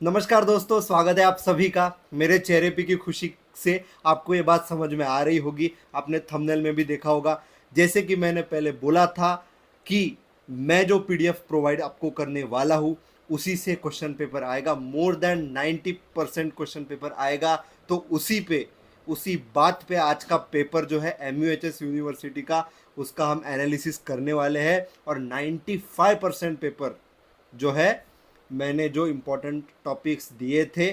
नमस्कार दोस्तों, स्वागत है आप सभी का। मेरे चेहरे पे की खुशी से आपको ये बात समझ में आ रही होगी, आपने थंबनेल में भी देखा होगा। जैसे कि मैंने पहले बोला था कि मैं जो पीडीएफ प्रोवाइड आपको करने वाला हूँ उसी से क्वेश्चन पेपर आएगा। मोर देन 90% क्वेश्चन पेपर आएगा। तो उसी बात पे आज का पेपर जो है MUHS यूनिवर्सिटी का, उसका हम एनालिसिस करने वाले हैं। और 95% पेपर जो है, मैंने जो इम्पोर्टेंट टॉपिक्स दिए थे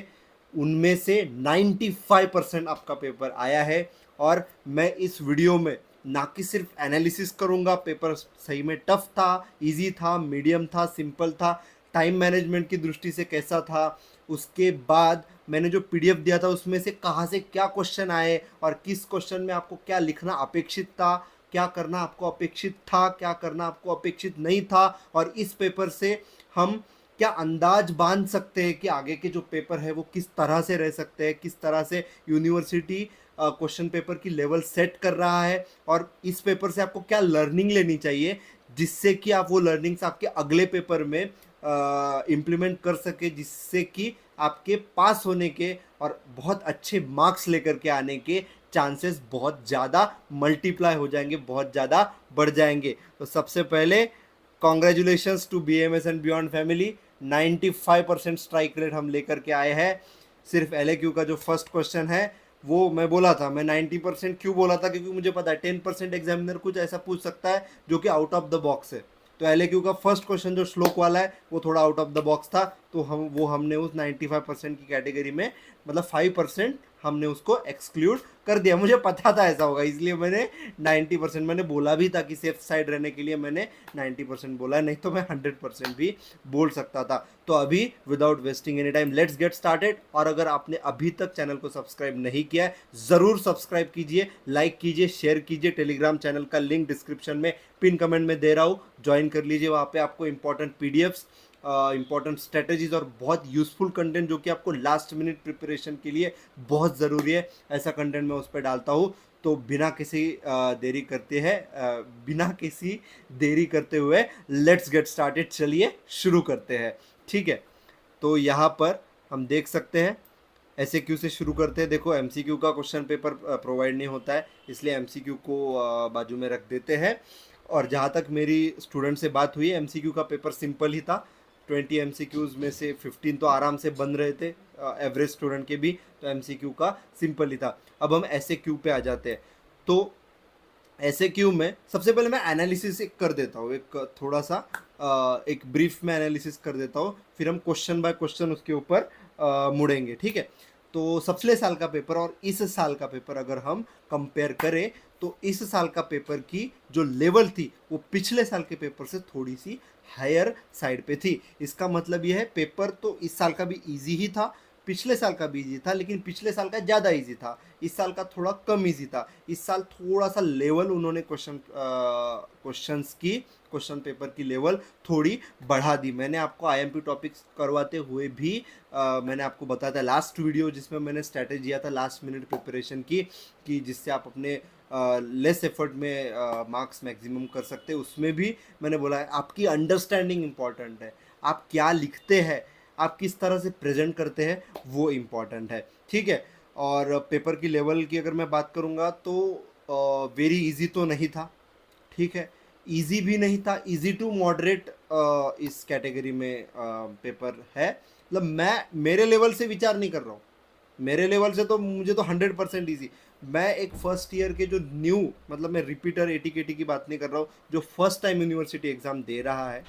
उनमें से 95% आपका पेपर आया है। और मैं इस वीडियो में ना कि सिर्फ एनालिसिस करूंगा, पेपर सही में टफ था, इजी था, मीडियम था, सिंपल था, टाइम मैनेजमेंट की दृष्टि से कैसा था, उसके बाद मैंने जो पीडीएफ दिया था उसमें से कहाँ से क्या क्वेश्चन आए और किस क्वेश्चन में आपको क्या लिखना अपेक्षित था, क्या करना आपको अपेक्षित था, क्या करना आपको अपेक्षित नहीं था, और इस पेपर से हम क्या अंदाज बांध सकते हैं कि आगे के जो पेपर है वो किस तरह से रह सकते हैं, किस तरह से यूनिवर्सिटी क्वेश्चन पेपर की लेवल सेट कर रहा है, और इस पेपर से आपको क्या लर्निंग लेनी चाहिए जिससे कि आप वो लर्निंग्स आपके अगले पेपर में इम्प्लीमेंट कर सके, जिससे कि आपके पास होने के और बहुत अच्छे मार्क्स लेकर के आने के चांसेस बहुत ज़्यादा मल्टीप्लाई हो जाएंगे, बहुत ज़्यादा बढ़ जाएंगे। तो सबसे पहले congratulations to BAMS and beyond family. 95% strike rate हम लेकर के आए हैं। सिर्फ LAQ का जो फर्स्ट क्वेश्चन है वो मैं बोला था, मैं 90% क्यों बोला था, क्योंकि मुझे पता है 10% एग्जामिनर कुछ ऐसा पूछ सकता है जो कि आउट ऑफ द बॉक्स है। तो LAQ का फर्स्ट क्वेश्चन जो श्लोक वाला है वो थोड़ा आउट ऑफ द बॉक्स था, तो हमने उस 95% की कैटेगरी में, मतलब 5% हमने उसको एक्सक्लूड कर दिया। मुझे पता था ऐसा होगा, इसलिए मैंने 90%, मैंने बोला भी था कि सेफ साइड रहने के लिए मैंने 90% बोला, नहीं तो मैं 100% भी बोल सकता था। तो अभी without wasting any time let's get started. और अगर आपने अभी तक चैनल को सब्सक्राइब नहीं किया है, ज़रूर सब्सक्राइब कीजिए, लाइक कीजिए, शेयर कीजिए। टेलीग्राम चैनल का लिंक डिस्क्रिप्शन में पिन कमेंट में दे रहा हूँ, ज्वाइन कर लीजिए। वहाँ पे आपको इंपॉर्टेंट पीडीएफ्स, इंपॉर्टेंट स्ट्रेटेजीज और बहुत यूजफुल कंटेंट जो कि आपको लास्ट मिनट प्रिपरेशन के लिए बहुत ज़रूरी है, ऐसा कंटेंट मैं उस पर डालता हूँ। तो बिना किसी देरी करते हुए लेट्स गेट स्टार्टेड, चलिए शुरू करते हैं। ठीक है, तो यहाँ पर हम देख सकते हैं SAQ से शुरू करते हैं। देखो MCQ का क्वेश्चन पेपर प्रोवाइड नहीं होता है, इसलिए MCQ को बाजू में रख देते हैं। और जहाँ तक मेरी स्टूडेंट से बात हुई, MCQ का पेपर सिंपल ही था। 20 MCQs में से 15 तो आराम से बन रहे थे एवरेज स्टूडेंट के भी, तो MCQ का सिंपल ही था। अब हम SAQ पे आ जाते हैं। तो SAQ में सबसे पहले मैं एनालिसिस एक कर देता हूँ, एक थोड़ा सा एक ब्रीफ में एनालिसिस कर देता हूँ, फिर हम क्वेश्चन बाय क्वेश्चन उसके ऊपर मुड़ेंगे। ठीक है, तो पिछले साल का पेपर और इस साल का पेपर अगर हम कंपेयर करें, तो इस साल का पेपर की जो लेवल थी वो पिछले साल के पेपर से थोड़ी सी हायर साइड पे थी। इसका मतलब यह है पेपर तो इस साल का भी इजी ही था, पिछले साल का भी इजी था, लेकिन पिछले साल का ज़्यादा इजी था, इस साल का थोड़ा कम इजी था। इस साल थोड़ा सा लेवल उन्होंने क्वेश्चन पेपर की लेवल थोड़ी बढ़ा दी। मैंने आपको IMP टॉपिक्स करवाते हुए भी मैंने आपको बताया था लास्ट वीडियो, जिसमें मैंने स्ट्रैटेजी दिया था लास्ट मिनट प्रिपरेशन की, कि जिससे आप अपने लेस एफर्ट में मार्क्स मैक्सिमम कर सकते हैं। उसमें भी मैंने बोला है आपकी अंडरस्टैंडिंग इम्पॉर्टेंट है, आप क्या लिखते हैं, आप किस तरह से प्रेजेंट करते हैं, वो इम्पॉर्टेंट है। ठीक है, और पेपर की लेवल की अगर मैं बात करूँगा तो वेरी इजी तो नहीं था। ठीक है, इजी भी नहीं था, इजी टू मॉडरेट इस कैटेगरी में पेपर है। मतलब मैं मेरे लेवल से विचार नहीं कर रहा हूँ, मेरे लेवल से तो मुझे तो 100% ईजी। मैं एक फर्स्ट ईयर के जो न्यू, मतलब मैं रिपीटर ATKT की बात नहीं कर रहा हूँ, जो फर्स्ट टाइम यूनिवर्सिटी एग्ज़ाम दे रहा है,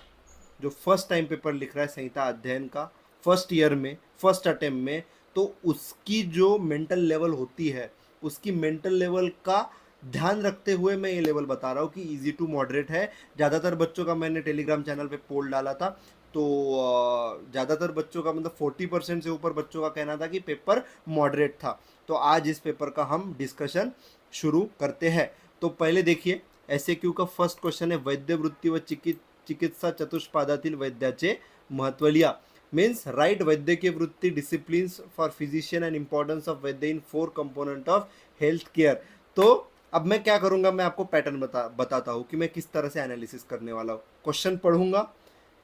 जो फर्स्ट टाइम पेपर लिख रहा है संहिता अध्ययन का फर्स्ट ईयर में, फर्स्ट अटेम्प्ट में, तो उसकी जो मेंटल लेवल होती है, उसकी मेंटल लेवल का ध्यान रखते हुए मैं ये लेवल बता रहा हूँ कि इजी टू मॉडरेट है। ज़्यादातर बच्चों का मैंने टेलीग्राम चैनल पे पोल डाला था, तो ज़्यादातर बच्चों का, मतलब 40% से ऊपर बच्चों का कहना था कि पेपर मॉडरेट था। तो आज इस पेपर का हम डिस्कशन शुरू करते हैं। तो पहले देखिए, SAQ का फर्स्ट क्वेश्चन है, वैद्य वृत्ती व चिकित्सा चतुष्पादातील वैद्याचे महत्व लिहा। मीन्स राइट वैद्यकीय वृत्ती disciplines for physician and importance of Vaidya in 4 component of health care. तो अब मैं क्या करूंगा, मैं आपको पैटर्न बताता हूँ कि मैं किस तरह से एनालिसिस करने वाला हूँ। क्वेश्चन पढ़ूंगा,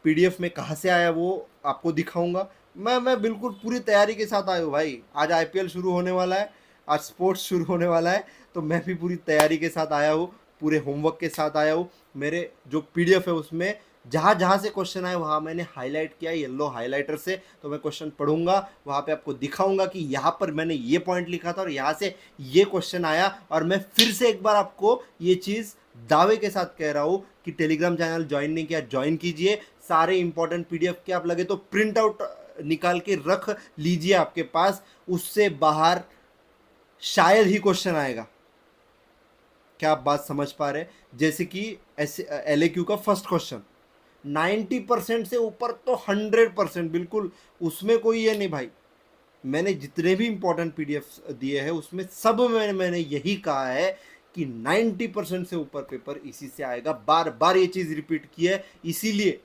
PDF में कहाँ से आया वो आपको दिखाऊंगा, मैं बिल्कुल पूरी तैयारी के साथ आया हूँ भाई। आज आईपीएल शुरू होने वाला है, आज स्पोर्ट्स शुरू होने वाला है, तो मैं भी पूरी तैयारी के साथ आया हूँ, पूरे होमवर्क के साथ आया हूँ। मेरे जो पीडीएफ है उसमें जहाँ जहाँ से क्वेश्चन आए वहाँ मैंने हाईलाइट किया येलो हाईलाइटर से, तो मैं क्वेश्चन पढ़ूंगा, वहाँ पे आपको दिखाऊंगा कि यहाँ पर मैंने ये पॉइंट लिखा था और यहाँ से ये क्वेश्चन आया। और मैं फिर से एक बार आपको ये चीज़ दावे के साथ कह रहा हूँ कि टेलीग्राम चैनल ज्वाइन नहीं किया, ज्वाइन कीजिए। सारे इंपॉर्टेंट पीडीएफ के आप लगे तो प्रिंट आउट निकाल के रख लीजिए आपके पास, उससे बाहर शायद ही क्वेश्चन आएगा। क्या आप बात समझ पा रहे हैं? जैसे कि LAQ का फर्स्ट क्वेश्चन 90% से ऊपर तो 100%, बिल्कुल उसमें कोई ये नहीं भाई। मैंने जितने भी इंपॉर्टेंट पीडीएफ दिए हैं उसमें सब में मैंने यही कहा है कि 90% से ऊपर पेपर इसी से आएगा। बार बार ये चीज़ रिपीट की है, इसीलिए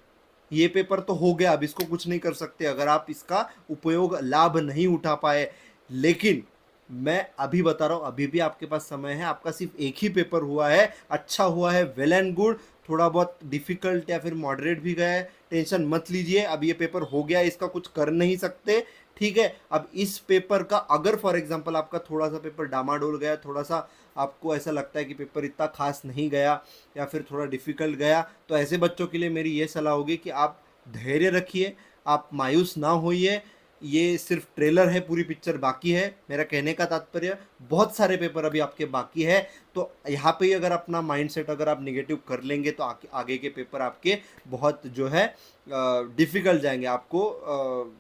ये पेपर तो हो गया, अब इसको कुछ नहीं कर सकते अगर आप इसका उपयोग लाभ नहीं उठा पाए। लेकिन मैं अभी बता रहा हूँ, अभी भी आपके पास समय है। आपका सिर्फ एक ही पेपर हुआ है, अच्छा हुआ है, वेल एंड गुड। थोड़ा बहुत डिफिकल्ट या फिर मॉडरेट भी गया है, टेंशन मत लीजिए। अब ये पेपर हो गया, इसका कुछ कर नहीं सकते, ठीक है। अब इस पेपर का अगर फॉर एग्जांपल आपका थोड़ा सा पेपर डामाडोल गया, थोड़ा सा आपको ऐसा लगता है कि पेपर इतना खास नहीं गया या फिर थोड़ा डिफिकल्ट गया, तो ऐसे बच्चों के लिए मेरी ये सलाह होगी कि आप धैर्य रखिए, आप मायूस ना होइए। ये सिर्फ ट्रेलर है, पूरी पिक्चर बाकी है। मेरा कहने का तात्पर्य बहुत सारे पेपर अभी आपके बाकी है, तो यहाँ पे ही अगर अपना माइंडसेट अगर आप निगेटिव कर लेंगे तो आगे के पेपर आपके बहुत जो है डिफिकल्ट जाएंगे। आपको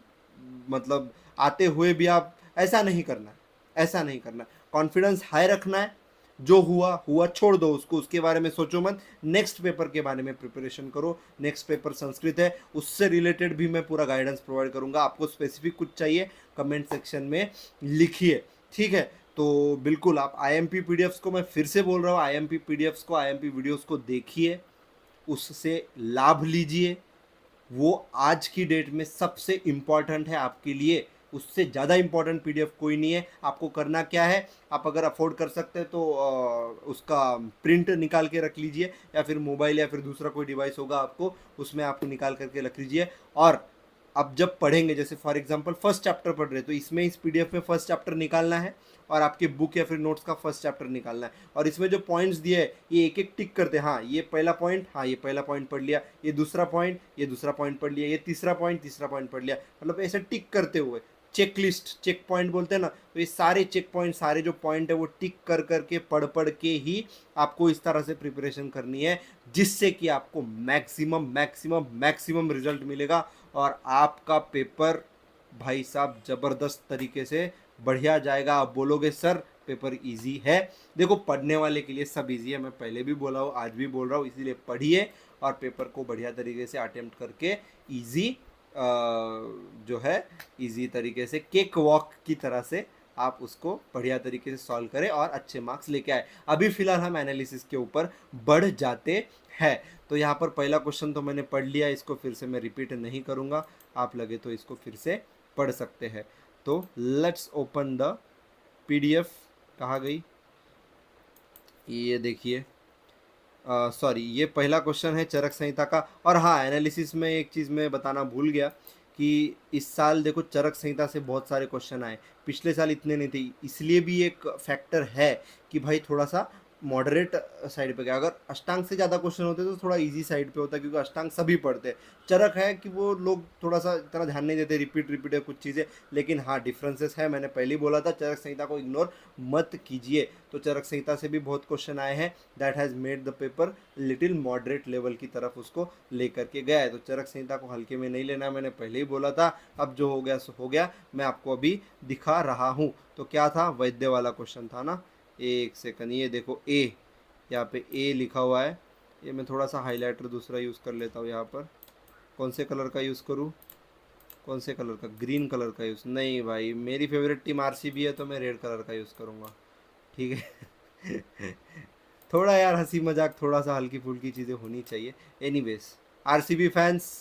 मतलब आते हुए भी आप ऐसा नहीं करना है, ऐसा नहीं करना है। कॉन्फिडेंस हाई रखना है, जो हुआ हुआ छोड़ दो उसको, उसके बारे में सोचो मत। नेक्स्ट पेपर के बारे में प्रिपरेशन करो। नेक्स्ट पेपर संस्कृत है, उससे रिलेटेड भी मैं पूरा गाइडेंस प्रोवाइड करूंगा। आपको स्पेसिफिक कुछ चाहिए कमेंट सेक्शन में लिखिए, ठीक है। तो बिल्कुल आप IMP पीडीएफ्स को, मैं फिर से बोल रहा हूँ, IMP पीडीएफ्स को, IMP वीडियोस को देखिए, उससे लाभ लीजिए। वो आज की डेट में सबसे इम्पॉर्टेंट है आपके लिए, उससे ज़्यादा इम्पॉर्टेंट पीडीएफ कोई नहीं है। आपको करना क्या है, आप अगर अफोर्ड कर सकते हैं तो उसका प्रिंट निकाल के रख लीजिए, या फिर मोबाइल या फिर दूसरा कोई डिवाइस होगा आपको, उसमें आपको निकाल करके रख लीजिए। और अब जब पढ़ेंगे, जैसे फॉर एग्जांपल फर्स्ट चैप्टर पढ़ रहे तो इसमें इस पीडीएफ में फर्स्ट चैप्टर निकालना है और आपके बुक या फिर नोट्स का फर्स्ट चैप्टर निकालना है। और इसमें जो पॉइंट्स दिए हैं ये एक एक टिक करते हैं। हाँ ये पहला पॉइंट, हाँ ये पहला पॉइंट पढ़ लिया, ये दूसरा पॉइंट, ये दूसरा पॉइंट पढ़ लिया, ये तीसरा पॉइंट पढ़ लिया, मतलब ऐसे टिक करते हुए, चेक लिस्ट, चेक पॉइंट बोलते हैं ना, तो ये सारे चेक पॉइंट, सारे जो पॉइंट है वो टिक कर करके पढ़ के ही आपको इस तरह से प्रिपरेशन करनी है, जिससे कि आपको मैक्सिमम मैक्सिमम मैक्सिमम रिजल्ट मिलेगा और आपका पेपर भाई साहब ज़बरदस्त तरीके से बढ़िया जाएगा। आप बोलोगे सर पेपर इजी है। देखो पढ़ने वाले के लिए सब इजी है, मैं पहले भी बोला हूँ, आज भी बोल रहा हूँ, इसीलिए पढ़िए और पेपर को बढ़िया तरीके से अटेम्प्ट करके इजी जो है इजी तरीके से केक वॉक की तरह से आप उसको बढ़िया तरीके से सॉल्व करें और अच्छे मार्क्स लेके आए। अभी फिलहाल हम एनालिसिस के ऊपर बढ़ जाते हैं। तो यहाँ पर पहला क्वेश्चन तो मैंने पढ़ लिया, इसको फिर से मैं रिपीट नहीं करूँगा, आप लगे तो इसको फिर से पढ़ सकते हैं। तो लेट्स ओपन द पीडीएफ। कहाँ गई ये देखिए, सॉरी ये पहला क्वेश्चन है चरक संहिता का। और हाँ एनालिसिस में एक चीज़ मैं बताना भूल गया कि इस साल देखो चरक संहिता से बहुत सारे क्वेश्चन आए, पिछले साल इतने नहीं थे, इसलिए भी एक फैक्टर है कि भाई थोड़ा सा मॉडरेट साइड पे गया। अगर अष्टांग से ज़्यादा क्वेश्चन होते तो थोड़ा इजी साइड पे होता, क्योंकि अष्टांग सभी पढ़ते हैं। चरक है कि वो लोग थोड़ा सा इतना ध्यान नहीं देते, रिपीट है कुछ चीज़ें, लेकिन हाँ डिफरेंसेस है। मैंने पहले ही बोला था चरक संहिता को इग्नोर मत कीजिए। तो चरक संहिता से भी बहुत क्वेश्चन आए हैं, that has made the paper little moderate level की तरफ उसको लेकर के गया है। तो चरक संहिता को हल्के में नहीं लेना, मैंने पहले ही बोला था। अब जो हो गया सो हो गया, मैं आपको अभी दिखा रहा हूँ। तो क्या था, वैद्य वाला क्वेश्चन था ना, एक सेकंड, ये देखो ए, यहाँ पे ए लिखा हुआ है। ये मैं थोड़ा सा हाइलाइटर दूसरा यूज़ कर लेता हूँ। यहाँ पर कौन से कलर का यूज़ करूँ, कौन से कलर का, ग्रीन कलर का यूज़ नहीं भाई, मेरी फेवरेट टीम RCB है तो मैं रेड कलर का यूज़ करूँगा, ठीक है। थोड़ा यार हंसी मजाक, थोड़ा सा हल्की फुल्की चीज़ें होनी चाहिए। एनीवेज RCB फैंस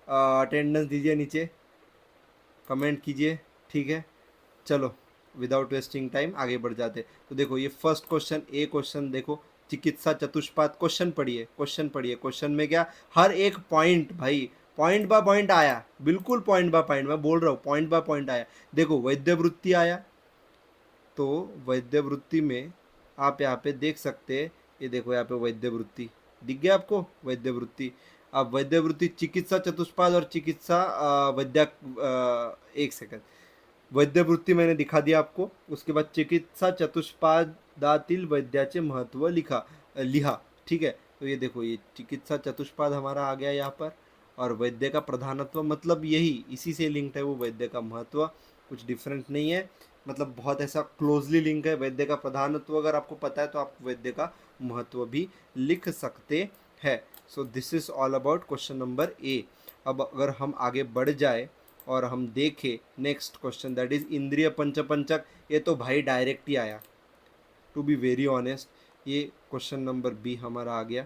अटेंडेंस दीजिए, नीचे कमेंट कीजिए, ठीक है। चलो विदाउट वेस्टिंग टाइम आगे बढ़ जाते। तो देखो ये फर्स्ट क्वेश्चन, ए क्वेश्चन देखो, चिकित्सा चतुष्पाद, क्वेश्चन पढ़िए, क्वेश्चन पढ़िए। क्वेश्चन में क्या, हर एक पॉइंट भाई पॉइंट बाय पॉइंट आया, बिल्कुल पॉइंट बाय पॉइंट, मैं बोल रहा हूँ पॉइंट बाय पॉइंट आया। देखो वैद्य वृत्ति आया, तो वैद्य वृत्ति में आप यहाँ पे देख सकते हैं, ये देखो यहाँ पे वैद्य वृत्ति दिख गया आपको, वैद्य वृत्ति। अब वैद्य वृत्ति चिकित्सा चतुष्पाद और चिकित्सा वैद्या, एक सेकंड, वैद्य वृत्ति मैंने दिखा दिया आपको। उसके बाद चिकित्सा चतुष्पादातील वैद्याचे महत्व लिहा, ठीक है। तो ये देखो ये चिकित्सा चतुष्पाद हमारा आ गया यहाँ पर, और वैद्य का प्रधानत्व मतलब यही इसी से लिंक्ड है वो, वैद्य का महत्व, कुछ डिफरेंट नहीं है, मतलब बहुत ऐसा क्लोजली लिंक है। वैद्य का प्रधानत्व अगर आपको पता है तो आप वैद्य का महत्व भी लिख सकते हैं। So this is all about question number A. अब अगर हम आगे बढ़ जाए और हम देखें नेक्स्ट क्वेश्चन, दैट इज इंद्रिय पंचपंचक। ये तो भाई डायरेक्ट ही आया, टू बी वेरी ऑनेस्ट। ये क्वेश्चन नंबर बी हमारा आ गया,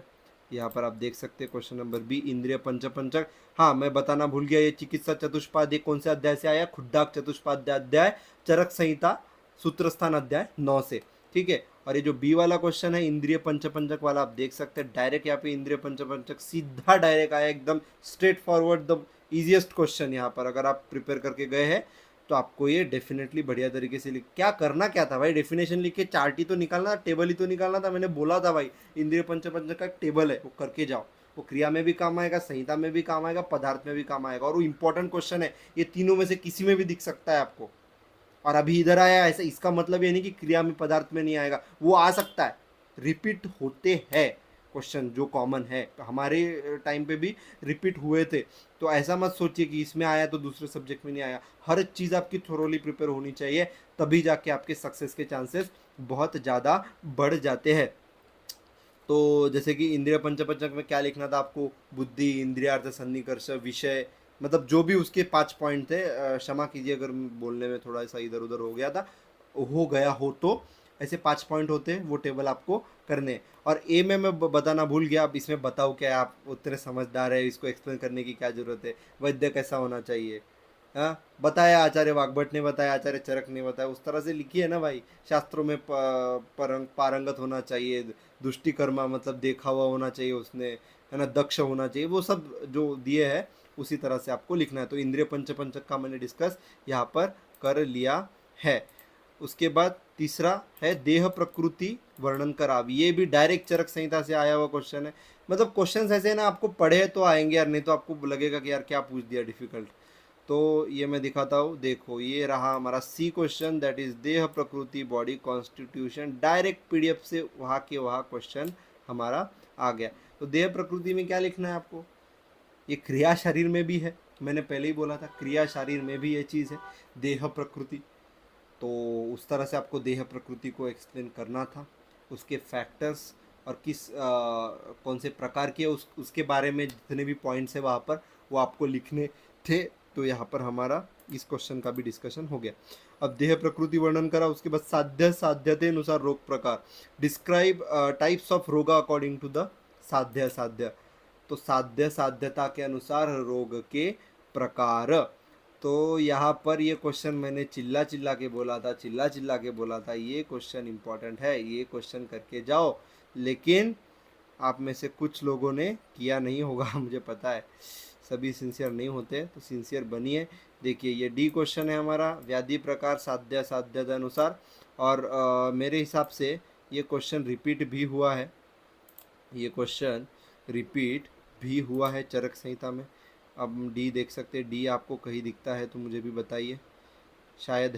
यहाँ पर आप देख सकते हैं क्वेश्चन नंबर बी, इंद्रिय पंचपंचक। हाँ मैं बताना भूल गया, ये चिकित्सा चतुष्पाद ये कौन से अध्याय से आया, खुड्डाक चतुष्पाद अध्याय, चरक संहिता सूत्रस्थान अध्याय 9 से, ठीक है। और ये जो बी वाला क्वेश्चन है इंद्रिय पंचपंचक वाला, आप देख सकते हैं डायरेक्ट यहाँ पे इंद्रिय पंचपंचक सीधा डायरेक्ट आया, एकदम straight forward, the easiest question. यहाँ पर अगर आप प्रिपेयर करके गए हैं तो आपको ये डेफिनेटली बढ़िया तरीके से क्या करना क्या था भाई, डेफिनेशन लिख के चार्ट ही तो निकालना, टेबल ही तो निकालना था। मैंने बोला था भाई इंद्रिय पंचपंचक का एक टेबल है, वो करके जाओ, वो क्रिया में भी काम आएगा, संहिता में भी काम आएगा, पदार्थ में भी काम आएगा, और वो इंपॉर्टेंट क्वेश्चन है, ये तीनों में से किसी में भी दिख सकता है आपको। और अभी इधर आया ऐसा, इसका मतलब ये नहीं कि क्रिया में पदार्थ में नहीं आएगा, वो आ सकता है, रिपीट होते हैं क्वेश्चन जो कॉमन है, हमारे टाइम पे भी रिपीट हुए थे। तो ऐसा मत सोचिए कि इसमें आया तो दूसरे सब्जेक्ट में नहीं आया, हर चीज़ आपकी थोरोली प्रिपेयर होनी चाहिए, तभी जाके आपके सक्सेस के चांसेस बहुत ज़्यादा बढ़ जाते हैं। तो जैसे कि इंद्रिय पंचपंचक में क्या लिखना था आपको, बुद्धि, इंद्रियार्थ, सन्निकर्ष, विषय, मतलब जो भी उसके 5 पॉइंट थे, क्षमा कीजिए अगर बोलने में थोड़ा सा इधर उधर हो गया हो तो ऐसे 5 पॉइंट होते हैं, वो टेबल आपको करने। और ए में मैं बताना भूल गया, अब इसमें बताओ क्या, आप उतने समझदार है, इसको एक्सप्लेन करने की क्या जरूरत है, वैद्य कैसा होना चाहिए, हाँ बताया आचार्य वाग्भट ने, बताया आचार्य चरक ने, बताया उस तरह से लिखी है ना भाई। शास्त्रों में पारंगत होना चाहिए, दुष्टिकर्मा मतलब देखा हुआ होना चाहिए उसने, है ना, दक्ष होना चाहिए, वो सब जो दिए है उसी तरह से आपको लिखना है। तो इंद्रिय पंचपंचक का मैंने डिस्कस यहाँ पर कर लिया है। उसके बाद तीसरा है देह प्रकृति वर्णन कराव, ये भी डायरेक्ट चरक संहिता से आया हुआ क्वेश्चन है। मतलब क्वेश्चन ऐसे ना आपको पढ़े तो आएंगे यार, नहीं तो आपको लगेगा कि यार क्या पूछ दिया डिफिकल्ट। तो ये मैं दिखाता हूँ, देखो ये रहा हमारा सी क्वेश्चन, दैट इज देह प्रकृति बॉडी कॉन्स्टिट्यूशन, डायरेक्ट पीडीएफ से वहाँ के वहाँ क्वेश्चन हमारा आ गया। तो देह प्रकृति में क्या लिखना है आपको, ये क्रिया शरीर में भी है, मैंने पहले ही बोला था क्रिया शरीर में भी ये चीज़ है देह प्रकृति। तो उस तरह से आपको देह प्रकृति को एक्सप्लेन करना था, उसके फैक्टर्स और कौन से प्रकार के उसके बारे में जितने भी पॉइंट्स है वहाँ पर वो आपको लिखने थे। तो यहाँ पर हमारा इस क्वेश्चन का भी डिस्कशन हो गया। अब देह प्रकृति वर्णन करा, उसके बाद साध्य साध्यते अनुसार रोग प्रकार, डिस्क्राइब टाइप्स ऑफ रोगा अकॉर्डिंग टू द साध्य। तो साध्य साध्यता के अनुसार रोग के प्रकार। तो यहाँ पर ये क्वेश्चन मैंने चिल्ला चिल्ला के बोला था, ये क्वेश्चन इंपॉर्टेंट है, ये क्वेश्चन करके जाओ, लेकिन आप में से कुछ लोगों ने किया नहीं होगा मुझे पता है, सभी सिंसियर नहीं होते, तो सिंसियर बनिए। देखिए ये डी क्वेश्चन है हमारा, व्याधि प्रकार साध्य साध्यता अनुसार, और मेरे हिसाब से ये क्वेश्चन रिपीट भी हुआ है, ये क्वेश्चन रिपीट भी हुआ है चरक संहिता में। अब डी देख सकते हैं, डी आपको कहीं दिखता है तो मुझे भी बताइए, शायद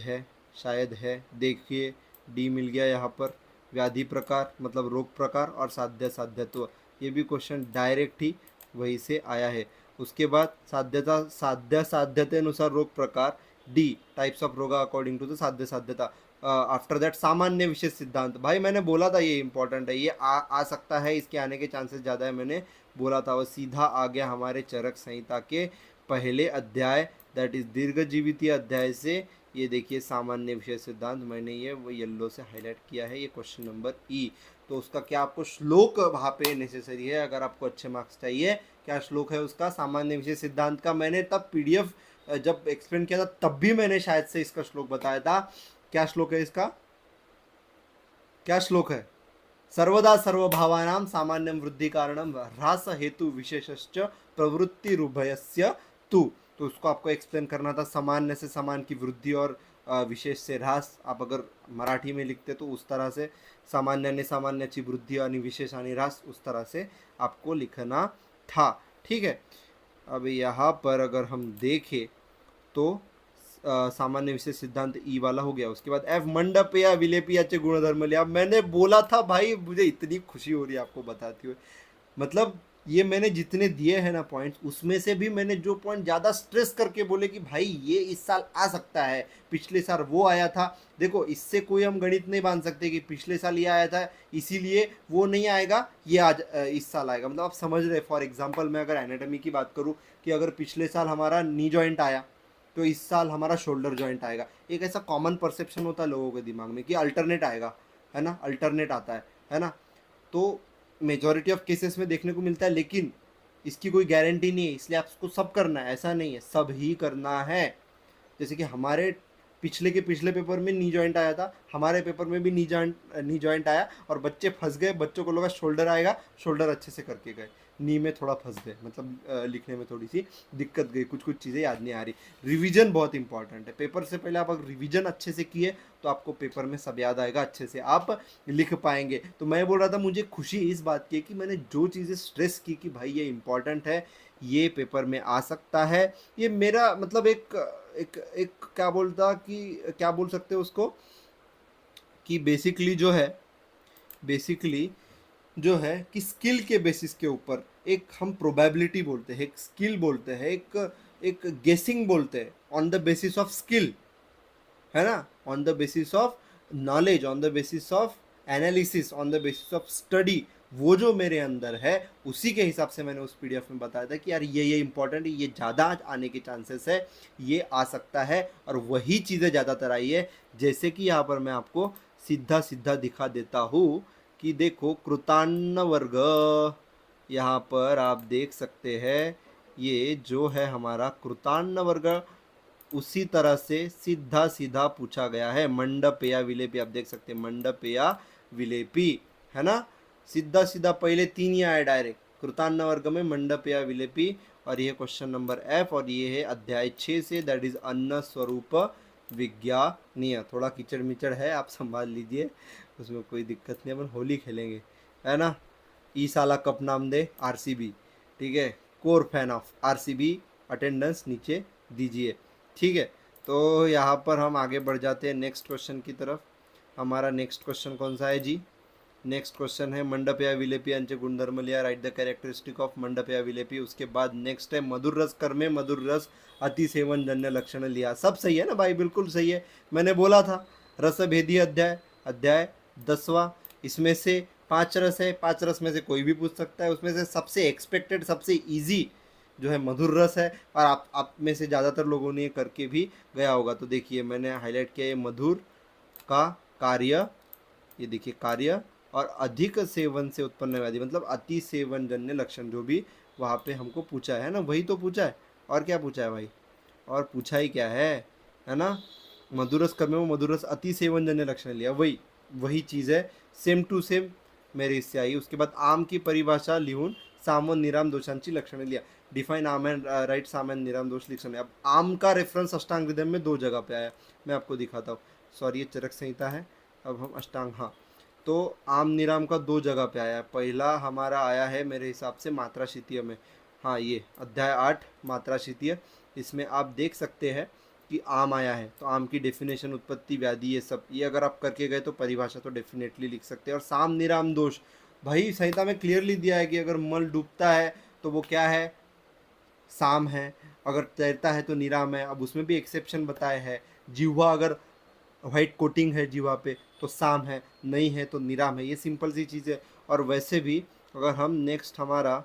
है, देखिए डी मिल गया यहाँ पर, व्याधि प्रकार मतलब रोग प्रकार, और साध्य साध्यत्व, ये भी क्वेश्चन डायरेक्ट ही वहीं से आया है। उसके बाद साध्य साध्यते अनुसार रोग प्रकार, डी टाइप्स ऑफ रोगा अकॉर्डिंग टू द साध्य साध्यता। आफ्टर दैट सामान्य विशेष सिद्धांत, भाई मैंने बोला था ये इंपॉर्टेंट है, ये आ सकता है, इसके आने के चांसेस ज़्यादा है, मैंने बोला था। वो सीधा आ गया हमारे चरक संहिता के पहले अध्याय, दैट इज दीर्घ जीवितीय अध्याय से। ये देखिए सामान्य विशेष सिद्धांत, मैंने ये वो येलो से हाईलाइट किया है, ये क्वेश्चन नंबर ई। तो उसका क्या आपको श्लोक वहाँ पे नेसेसरी है, अगर आपको अच्छे मार्क्स चाहिए, क्या श्लोक है उसका, सामान्य विशेष सिद्धांत का। मैंने तब पीडीएफ जब एक्सप्लेन किया था तब भी मैंने शायद से इसका श्लोक बताया था। क्या श्लोक है इसका, क्या श्लोक है, सर्वदा सर्वभावानां सामान्यं वृद्धि कारणम ह्रास हेतु विशेषश्च प्रवृत्तिरुभयस्य तु। तो उसको आपको एक्सप्लेन करना था, सामान्य से समान की वृद्धि और विशेष से ह्रास। आप अगर मराठी में लिखते तो उस तरह से सामान्याने सामान्याची वृद्धि आणि विशेष आणि ह्रास उस तरह से आपको लिखना था। ठीक है, अब यहाँ पर अगर हम देखें तो सामान्य विशेष सिद्धांत ई वाला हो गया। उसके बाद एफ मंडपया विलेपियाचे गुणधर्म लिया। मैंने बोला था भाई, मुझे इतनी खुशी हो रही है आपको बताते हुए। मतलब ये मैंने जितने दिए हैं ना पॉइंट्स, उसमें से भी मैंने जो पॉइंट ज़्यादा स्ट्रेस करके बोले कि भाई ये इस साल आ सकता है, पिछले साल वो आया था। देखो इससे कोई हम गणित नहीं बांध सकते कि पिछले साल ये आया था इसीलिए वो नहीं आएगा, ये आज इस साल आएगा। मतलब आप समझ रहे। फॉर एग्जाम्पल मैं अगर एनाटॉमी की बात करूँ कि अगर पिछले साल हमारा नी जॉइंट आया तो इस साल हमारा शोल्डर जॉइंट आएगा। एक ऐसा कॉमन परसेप्शन होता है लोगों के दिमाग में कि अल्टरनेट आएगा, है ना, अल्टरनेट आता है ना। तो मेजॉरिटी ऑफ केसेस में देखने को मिलता है, लेकिन इसकी कोई गारंटी नहीं है, इसलिए आपको सब करना है, ऐसा नहीं है, सब ही करना है। जैसे कि हमारे पिछले के पिछले पेपर में नी जॉइंट आया था, हमारे पेपर में भी नी जॉइंट आया और बच्चे फंस गए। बच्चों को लगा शोल्डर आएगा, शोल्डर अच्छे से करके गए, नी में थोड़ा फंस गए, मतलब लिखने में थोड़ी सी दिक्कत गई, कुछ कुछ चीज़ें याद नहीं आ रही। रिवीजन बहुत इंपॉर्टेंट है। पेपर से पहले आप अगर रिवीजन अच्छे से किए तो आपको पेपर में सब याद आएगा, अच्छे से आप लिख पाएंगे। तो मैं बोल रहा था मुझे खुशी इस बात की कि मैंने जो चीज़ें स्ट्रेस की कि भाई ये इंपॉर्टेंट है, ये पेपर में आ सकता है, ये मेरा मतलब एक एक एक क्या बोलता कि क्या बोल सकते हैं उसको कि बेसिकली जो है कि स्किल के बेसिस के ऊपर एक हम प्रोबेबिलिटी बोलते हैं, एक स्किल बोलते हैं, एक गेसिंग बोलते हैं on the basis of skill, है ना, on the basis of knowledge, on the basis of analysis, on the basis of study. वो जो मेरे अंदर है उसी के हिसाब से मैंने उस पीडीएफ में बताया था कि यार ये इंपॉर्टेंट है, ये ज़्यादा आने के चांसेस है, ये आ सकता है, और वही चीज़ें ज़्यादातर आई है। जैसे कि यहाँ पर मैं आपको सीधा सीधा दिखा देता हूँ कि देखो कृतान्न वर्ग, यहाँ पर आप देख सकते हैं, ये जो है हमारा कृतान्न वर्ग उसी तरह से सीधा सीधा पूछा गया है। मंडपेया विलेपी, आप देख सकते हैं मंडपेया विलेपी, है ना, सीधा सीधा पहले तीन ही आए डायरेक्ट, कृतान्न वर्ग में मंडपेया विलेपी। और ये क्वेश्चन नंबर एफ, और ये है अध्याय 6 से, दैट इज अन्न स्वरूप विज्ञानीय। थोड़ा कीचड़ मिचड़ है, आप संभाल लीजिए, उसमें कोई दिक्कत नहीं, अपन होली खेलेंगे, है ना। ई साला कप नाम दे आरसीबी, ठीक है, core fan of RCB, attendance नीचे दीजिए, ठीक है। तो यहाँ पर हम आगे बढ़ जाते हैं नेक्स्ट क्वेश्चन की तरफ। हमारा नेक्स्ट क्वेश्चन कौन सा है जी? नेक्स्ट क्वेश्चन है मंडपेया विलेपी यांचे गुणधर्म लिया, राइट द कैरेक्टरिस्टिक ऑफ मंडपेया विलेपी। उसके बाद नेक्स्ट है मधुर रस कर्मे मधुर रस अतिसेवन जन्य लक्षण लिया। सब सही है ना भाई, बिल्कुल सही है। मैंने बोला था रसभेदी अध्याय, अध्याय 10वां, इसमें से 5 रस है, 5 रस में से कोई भी पूछ सकता है। उसमें से सबसे एक्सपेक्टेड, सबसे ईजी जो है मधुर रस है, और आप में से ज़्यादातर लोगों ने करके भी गया होगा। तो देखिए मैंने हाईलाइट किया, ये मधुर का कार्य, ये देखिए कार्य, और अधिक सेवन से उत्पन्न व्याधि, मतलब अति सेवन जन्य लक्षण, जो भी वहाँ पे हमको पूछा है ना, वही तो पूछा है। और क्या पूछा है भाई, और पूछा ही क्या है ना। मधुरस कर्म में मधुरस अति सेवन जन्य लक्षण लिया, वही चीज़ है, सेम टू सेम मेरे इससे आई। उसके बाद आम की परिभाषा लिहून साम व निराम दोषांची लक्षणे लिया। डिफाइन आम एंड राइट साम एंड निराम दोष लक्षण। अब आम का रेफरेंस अष्टांग हृदय में 2 जगह पे आया, मैं आपको दिखाता हूँ। सॉरी, ये चरक संहिता है, अब हम अष्टांग, हाँ, तो आम निराम का 2 जगह पे आया है। पहला हमारा आया है मेरे हिसाब से मात्रा शीतीय में, हाँ, ये अध्याय 8 मात्रा शीतीय। इसमें आप देख सकते हैं कि आम आया है, तो आम की डेफिनेशन, उत्पत्ति, व्याधि, ये सब, ये अगर आप करके गए तो परिभाषा तो डेफिनेटली लिख सकते हैं। और साम निराम दोष, भाई संहिता में क्लियरली दिया है कि अगर मल डूबता है तो वो क्या है, साम है, अगर तैरता है तो निराम है। अब उसमें भी एक्सेप्शन बताए हैं, जिह्वा अगर वाइट कोटिंग है जीवा पे तो साम है, नहीं है तो निराम है। ये सिंपल सी चीज़ है। और वैसे भी अगर हम नेक्स्ट हमारा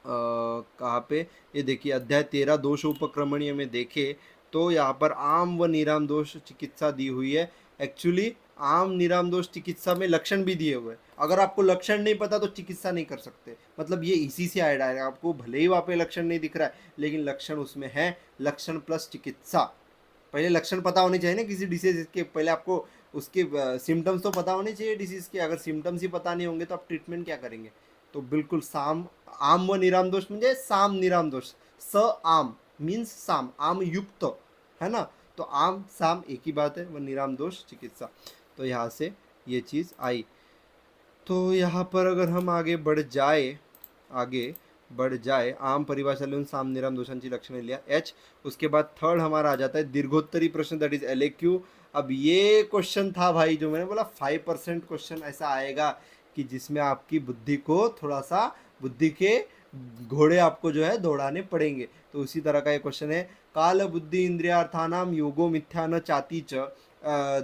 कहाँ पे, ये देखिए अध्याय 13 दोष उपक्रमणीय में देखें तो यहाँ पर आम व निराम दोष चिकित्सा दी हुई है। एक्चुअली आम निराम दोष चिकित्सा में लक्षण भी दिए हुए हैं। अगर आपको लक्षण नहीं पता तो चिकित्सा नहीं कर सकते, मतलब ये इसी से आया है। आपको भले ही वहाँ पे लक्षण नहीं दिख रहा है, लेकिन लक्षण उसमें है, लक्षण प्लस चिकित्सा। पहले लक्षण पता होने चाहिए ना किसी डिसीज के, पहले आपको उसके सिम्टम्स तो पता होने चाहिए डिसीज़ के। अगर सिम्टम्स ही पता नहीं होंगे तो आप ट्रीटमेंट क्या करेंगे? तो बिल्कुल साम आम व निराम दोष म्हणजे साम निराम दोष। स आम मीन्स साम, आम युक्त, है ना? तो आम साम एक ही बात है, व निराम दोष चिकित्सा। तो यहाँ से ये चीज़ आई। तो यहाँ पर अगर हम आगे बढ़ जाए आम परिभाषा लिहून साम निराम दोषांची लक्षणे लिया एच। उसके बाद थर्ड हमारा आ जाता है दीर्घोत्तरी प्रश्न, दैट इज LAQ। अब ये क्वेश्चन था भाई, जो मैंने बोला 5% क्वेश्चन ऐसा आएगा कि जिसमें आपकी बुद्धि को थोड़ा सा, बुद्धि के घोड़े आपको जो है दौड़ाने पड़ेंगे। तो उसी तरह का ये क्वेश्चन है, काल बुद्धि इंद्रियार्थानाम योगो मिथ्या न चाती च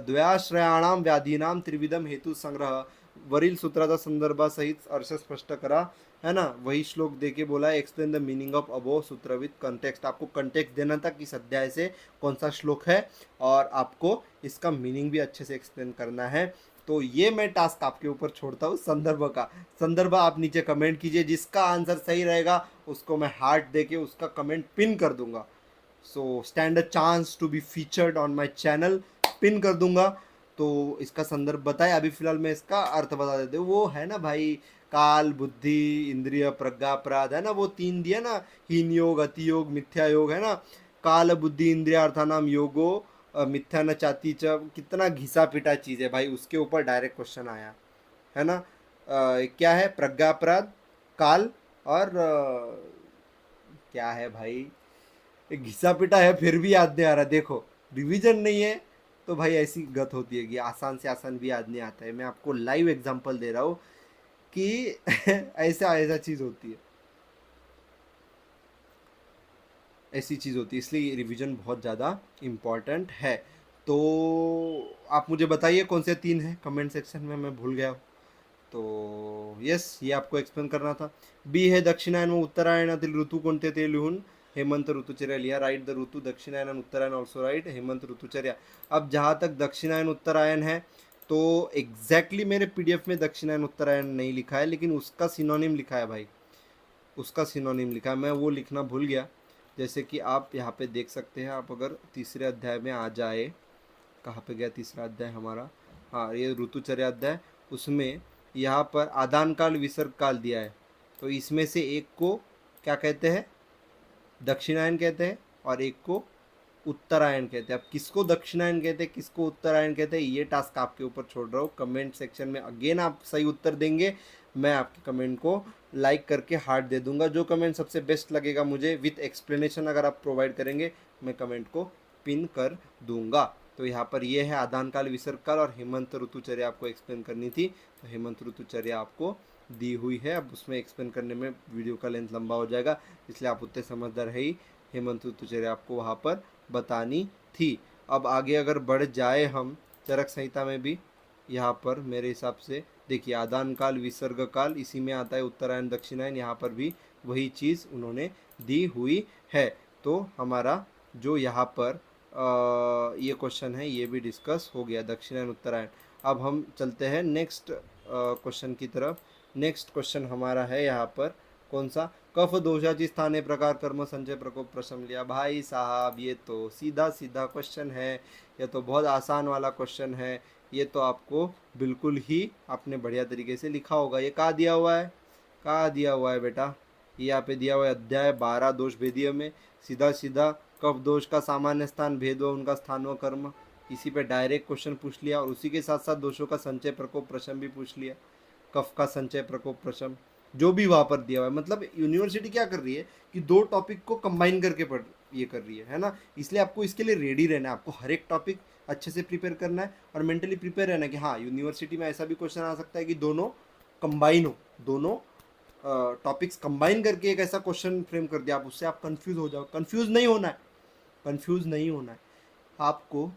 द्वयाश्रयाणाम व्याधीनाम त्रिविधम हेतु संग्रह। वरील सूत्राचा संदर्भासहित अर्थ स्पष्ट करा, है ना? वही श्लोक देके बोला है एक्सप्लेन द मीनिंग ऑफ अबो सूत्र विद कंटेक्स्ट। आपको कंटेक्स्ट देना था कि इस अध्याय से कौन सा श्लोक है, और आपको इसका मीनिंग भी अच्छे से एक्सप्लेन करना है। तो ये मैं टास्क आपके ऊपर छोड़ता हूँ संदर्भ का। संदर्भ आप नीचे कमेंट कीजिए, जिसका आंसर सही रहेगा उसको मैं हार्ट देके उसका कमेंट पिन कर दूंगा। So stand a chance to be featured on my channel, pin कर दूंगा। तो इसका संदर्भ बताए, अभी फिलहाल मैं इसका अर्थ बता देते हूँ। वो है ना भाई, काल बुद्धि इंद्रिय प्रज्ञा अपराध, है ना? वो 3 दिया ना, हीन योग, अति योग, मिथ्या योग, है ना? काल बुद्धि इंद्रिया अर्थानाम योगो मिथ्या न चाती च। कितना घिसा पिटा चीज़ है भाई, उसके ऊपर डायरेक्ट क्वेश्चन आया, है ना? क्या है? प्रज्ञा अपराध, काल, और क्या है भाई, घिसा पिटा है फिर भी याद नहीं आ रहा। देखो रिवीजन नहीं है तो भाई ऐसी गत होती है कि आसान से आसान भी याद नहीं आता है। मैं आपको लाइव एग्जांपल दे रहा हूँ कि ऐसा ऐसा चीज़ होती है, ऐसी चीज़ होती है, इसलिए रिवीजन बहुत ज़्यादा इम्पॉर्टेंट है। तो आप मुझे बताइए कौन से 3 हैं कमेंट सेक्शन में, मैं भूल गया हूँ। तो यस, ये आपको एक्सप्लेन करना था। बी है दक्षिणायन व उत्तरायणातील ऋतू कोणते ते लिहून हेमंत ऋतुचर्या लिया। Right the ritu Dakshinayan and Uttarayan also write Hemant ritucharya. अब जहाँ तक दक्षिणायन उत्तरायण है तो एग्जैक्टली मेरे PDF में दक्षिणायन उत्तरायण नहीं लिखा है, लेकिन उसका सिनोनिम लिखा है भाई, उसका सिनोनिम लिखा है। मैं वो लिखना भूल गया। जैसे कि आप यहाँ पे देख सकते हैं, आप अगर तीसरे अध्याय में आ जाए, कहाँ पे गया तीसरा अध्याय हमारा, हाँ ये ऋतुचर्या अध्याय, उसमें यहाँ पर आदान काल विसर्ग काल दिया है। तो इसमें से एक को क्या कहते हैं? दक्षिणायन कहते हैं, और एक को उत्तरायण कहते हैं। अब किसको दक्षिणायन कहते हैं, किसको उत्तरायण कहते हैं, ये टास्क आपके ऊपर छोड़ रहा हूँ। कमेंट सेक्शन में अगेन आप सही उत्तर देंगे, मैं आपके कमेंट को लाइक करके हार्ट दे दूंगा। जो कमेंट सबसे बेस्ट लगेगा मुझे विथ एक्सप्लेनेशन अगर आप प्रोवाइड करेंगे, मैं कमेंट को पिन कर दूंगा। तो यहाँ पर ये है आदान काल विसर्ग काल और हेमंत ऋतुचर्या आपको एक्सप्लेन करनी थी। तो हेमंत ऋतुचर्या आपको दी हुई है। अब उसमें एक्सप्लेन करने में वीडियो का लेंथ लंबा हो जाएगा, इसलिए आप उतने समझदार है ही, हेमंत ऋतुचर्या आपको वहाँ पर बतानी थी। अब आगे अगर बढ़ जाए हम चरक संहिता में भी, यहाँ पर मेरे हिसाब से देखिए आदान काल विसर्ग काल इसी में आता है, उत्तरायण दक्षिणायन, यहाँ पर भी वही चीज़ उन्होंने दी हुई है। तो हमारा जो यहाँ पर ये क्वेश्चन है ये भी डिस्कस हो गया, दक्षिणायन उत्तरायण। अब हम चलते हैं नेक्स्ट क्वेश्चन की तरफ। नेक्स्ट क्वेश्चन हमारा है यहाँ पर कौन सा? कफ दोषाची स्थाने प्रकार कर्म संचय प्रकोप प्रशम लिया। भाई साहब ये तो सीधा सीधा क्वेश्चन है, ये तो बहुत आसान वाला क्वेश्चन है। ये तो आपको बिल्कुल ही आपने बढ़िया तरीके से लिखा होगा। ये कहाँ दिया हुआ है, कहाँ दिया हुआ है बेटा? ये यहाँ पे दिया हुआ है अध्याय 12 दोष भेदीय में। सीधा सीधा कफ दोष का सामान्य स्थान, भेद व उनका स्थान व कर्म, इसी पे डायरेक्ट क्वेश्चन पूछ लिया, और उसी के साथ साथ दोषों का संचय प्रकोप प्रशम भी पूछ लिया। कफ का संचय प्रकोप प्रशम जो भी वहाँ पर दिया हुआ है, मतलब यूनिवर्सिटी क्या कर रही है कि 2 टॉपिक को कंबाइन करके पढ़ ये कर रही है ना? इसलिए आपको इसके लिए रेडी रहना है, आपको हर एक टॉपिक अच्छे से प्रिपेयर करना है और मेंटली प्रिपेयर रहना है कि हाँ यूनिवर्सिटी में ऐसा भी क्वेश्चन आ सकता है कि दोनों कंबाइन हो, दोनों टॉपिक्स कंबाइन करके एक ऐसा क्वेश्चन फ्रेम कर दिया, आप उससे आप कंफ्यूज हो जाओ। कंफ्यूज नहीं होना है, कंफ्यूज नहीं होना है। आपको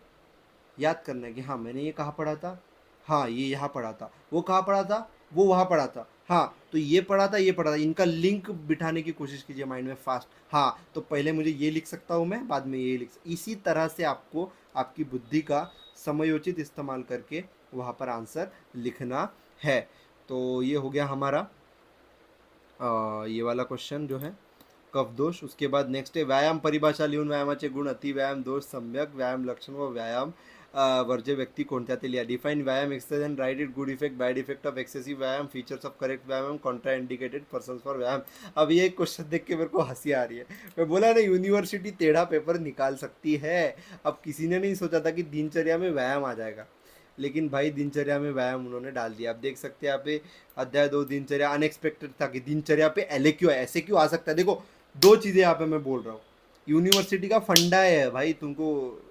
याद करना है कि हाँ मैंने ये कहाँ पढ़ा था, हाँ ये यहाँ पढ़ा था, वो कहाँ पढ़ा था, वो वहाँ पढ़ा था, हाँ तो ये पढ़ा था, ये पढ़ा था। इनका लिंक बिठाने की कोशिश कीजिए माइंड में फास्ट। हाँ तो पहले मुझे ये लिख सकता हूँ मैं, बाद में ये लिख इसी तरह से आपको आपकी बुद्धि का समयोचित इस्तेमाल करके वहाँ पर आंसर लिखना है। तो ये हो गया हमारा ये वाला क्वेश्चन जो है कफ दोष. उसके बाद नेक्स्ट आहे व्यायाम परिभाषा लिहून व्यायामाचे गुण, अति व्यायाम, दोष, सम्यक व्यायाम, लक्षण व व्यायाम वर्ज्य व्यक्ती कोणत्या ते लिहा. डिफाइन व्यायाम exercise and right it. Good effect bad effect of excessive व्यायाम, फीचर्स ऑफ करेक्ट व्यायाम, कॉन्ट्रा इंडिकेटेड पर्सन फॉर व्यायाम. अब ये क्वेश्चन देख के मेरे को हंसी आ रही है. मैं बोला ना यूनिवर्सिटी टेढ़ा पेपर निकाल सकती है. अब किसी ने नहीं सोचा था कि दिनचर्या में व्यायाम आ जाएगा, लेकिन भाई दिनचर्या में व्यायाम उन्होंने डाल दिया. आप देख सकते हैं यहाँ पे अध्याय 2 दिनचर्या. अनएक्सपेक्टेड था कि दिनचर्या पे LAQ है, ऐसे क्यों आ सकता है. देखो 2 चीज़ें यहाँ पे मैं बोल रहा हूँ. यूनिवर्सिटी का फंडा है भाई तुमको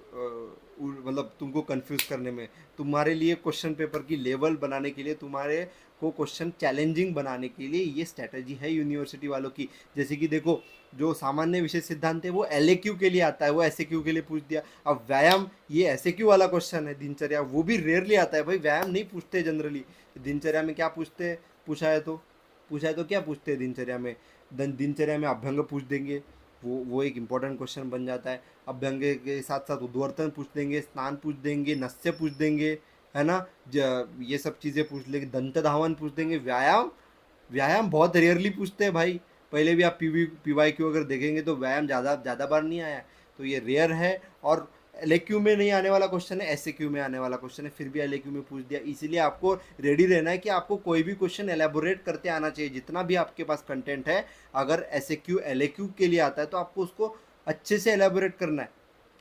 मतलब तुमको कंफ्यूज करने में, तुम्हारे लिए क्वेश्चन पेपर की लेवल बनाने के लिए, तुम्हारे को क्वेश्चन चैलेंजिंग बनाने के लिए ये स्ट्रैटेजी है यूनिवर्सिटी वालों की. जैसे कि देखो जो सामान्य विषय सिद्धांत है वो LAQ के लिए आता है, वो SAQ के लिए पूछ दिया. अब व्यायाम ये SAQ वाला क्वेश्चन है. दिनचर्या वो भी रेयरली आता है भाई, व्यायाम नहीं पूछते जनरली. दिनचर्या में क्या पूछते हैं, पूछा है तो क्या पूछते हैं दिनचर्या में. दिनचर्या में अभ्यंग पूछ देंगे, वो एक इम्पॉर्टेंट क्वेश्चन बन जाता है. अभ्यंग के साथ साथ उद्वर्तन पूछ देंगे, स्नान पूछ देंगे, नस्य पूछ देंगे, है ना. ये सब चीज़ें पूछ लेंगे, दंत धावन पूछ देंगे. व्यायाम बहुत रेयरली पूछते हैं भाई. पहले भी आप PYQ अगर देखेंगे तो व्यायाम ज़्यादा बार नहीं आया है, तो ये रेयर है. और LAQ में नहीं आने वाला क्वेश्चन है, SAQ में आने वाला क्वेश्चन है, फिर भी LAQ में पूछ दिया. इसीलिए आपको रेडी रहना है कि आपको कोई भी क्वेश्चन एलेबोरेट करते आना चाहिए. जितना भी आपके पास कंटेंट है, अगर SAQ LAQ के लिए आता है तो आपको उसको अच्छे से एलेबोरेट करना है.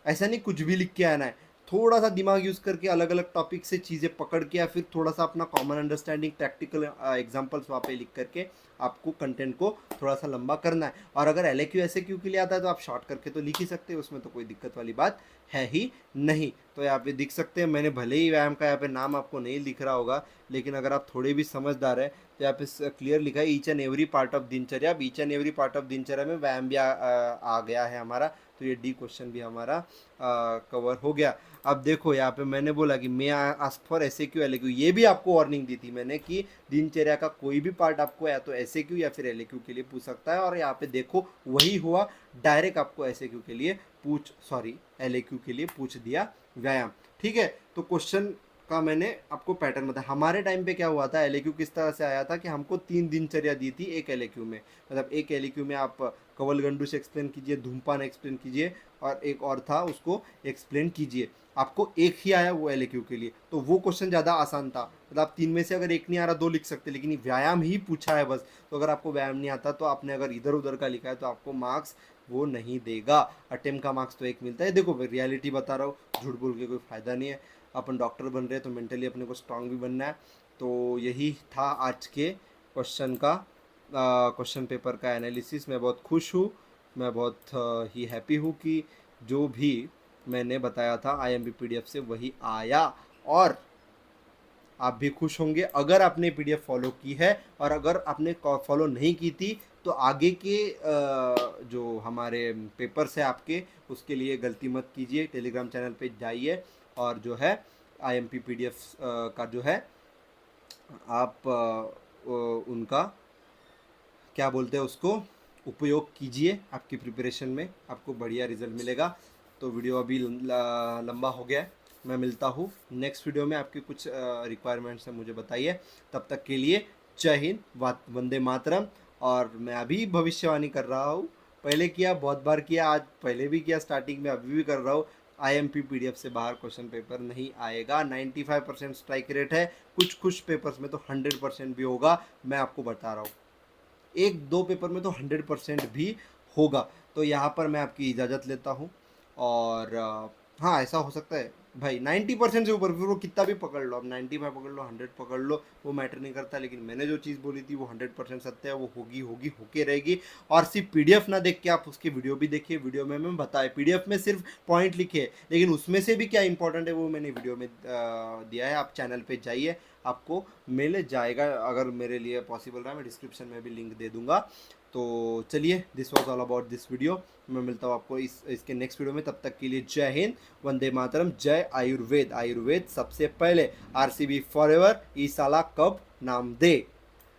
ऐसा नहीं कुछ भी लिख के आना है. थोड़ा सा दिमाग यूज़ करके अलग अलग टॉपिक से चीज़ें पकड़ के, या फिर थोड़ा सा अपना कॉमन अंडरस्टैंडिंग प्रैक्टिकल एग्जांपल्स वहाँ पे लिख करके आपको कंटेंट को थोड़ा सा लंबा करना है. और अगर LAQ SAQ के लिए आता है तो आप शॉर्ट करके तो लिख ही सकते हैं, उसमें तो कोई दिक्कत वाली बात है ही नहीं. तो यहाँ पे दिख सकते हैं, मैंने भले ही व्यायाम का यहाँ पे नाम आपको नहीं लिख रहा होगा, लेकिन अगर आप थोड़े भी समझदार है तो यहाँ पे क्लियर लिखा है each and every part of दिनचर्या. अब each and every part of दिनचर्या में व्यायाम भी आ गया है हमारा, तो ये D क्वेश्चन भी हमारा कवर हो गया. अब देखो यहाँ पे मैंने बोला कि मैं आस्क फॉर SAQ LAQ, ये भी आपको वार्निंग दी थी मैंने कि दिनचर्या का कोई भी पार्ट आपको या तो SAQ या फिर LAQ के लिए पूछ सकता है. और यहाँ पे देखो वही हुआ, डायरेक्ट आपको SAQ के लिए LAQ के लिए पूछ दिया व्यायाम. ठीक है, तो क्वेश्चन का मैंने आपको पैटर्न बताया. हमारे टाइम पे क्या हुआ था, LAQ किस तरह से आया था कि हमको 3 दिनचर्या दी थी एक LAQ में. मतलब एक LAQ में आप कवलगंडू से एक्सप्लेन कीजिए, धूमपान एक्सप्लेन कीजिए, और एक और था उसको एक्सप्लेन कीजिए. आपको एक ही आया वो LAQ के लिए, तो वो क्वेश्चन ज़्यादा आसान था. मतलब आप 3 में से अगर एक नहीं आ रहा 2 लिख सकते, लेकिन व्यायाम ही पूछा है बस. तो अगर आपको व्यायाम नहीं आता तो आपने अगर इधर उधर का लिखा है तो आपको मार्क्स वो नहीं देगा. अटेम्प्ट का मार्क्स तो 1 मिलता है. देखो रियलिटी बता रहा हूँ, झूठ बोल के कोई फ़ायदा नहीं है. अपन डॉक्टर बन रहे हैं तो मेंटली अपने को स्ट्रांग भी बनना है. तो यही था आज के क्वेश्चन पेपर का एनालिसिस. मैं बहुत खुश हूँ, मैं बहुत ही हैप्पी हूँ कि जो भी मैंने बताया था IMP PDF से वही आया, और आप भी खुश होंगे अगर आपने PDF फॉलो की है. और अगर आपने फॉलो नहीं की थी तो आगे के जो हमारे पेपर्स है आपके, उसके लिए गलती मत कीजिए. टेलीग्राम चैनल पे जाइए और जो है IMP PDF का जो है आप उनका क्या बोलते हैं उसको उपयोग कीजिए. आपकी प्रिपरेशन में आपको बढ़िया रिजल्ट मिलेगा. तो वीडियो अभी लंबा हो गया है, मैं मिलता हूँ नेक्स्ट वीडियो में. आपकी कुछ रिक्वायरमेंट्स हैं मुझे बताइए. तब तक के लिए जय हिंद, वंदे मातरम. और मैं अभी भविष्यवाणी कर रहा हूँ, पहले किया, बहुत बार किया, आज पहले भी किया स्टार्टिंग में, अभी भी कर रहा हूँ. IMP PDF से बाहर क्वेश्चन पेपर नहीं आएगा. 95% स्ट्राइक रेट है. कुछ पेपर्स में तो 100% भी होगा, मैं आपको बता रहा हूँ. 1-2 पेपर में तो 100% भी होगा. तो यहाँ पर मैं आपकी इजाज़त लेता हूँ. और हाँ, ऐसा हो सकता है भाई 90% से ऊपर, फिर वो कितना भी पकड़ लो, अब 95 पकड़ लो, 100 पकड़ लो, वो मैटर नहीं करता. लेकिन मैंने जो चीज़ बोली थी वो 100% सत्य है, वो होगी होके रहेगी. और सिर्फ PDF ना देख के आप उसकी वीडियो भी देखिए. वीडियो में मैं बताया, PDF में सिर्फ पॉइंट लिखे, लेकिन उसमें से भी क्या इंपॉर्टेंट है वो मैंने वीडियो में दिया है. आप चैनल पे जाइए, आपको मिल जाएगा. अगर मेरे लिए पॉसिबल रहा मैं डिस्क्रिप्शन में भी लिंक दे दूंगा. तो चलिए, this was all about this video. मैं मिलता हूँ आपको इसके नेक्स्ट वीडियो में. तब तक के लिए जय हिंद, वंदे मातरम, जय आयुर्वेद. आयुर्वेद सबसे पहले, RCB फॉरएवर. ई साला कब नाम दे.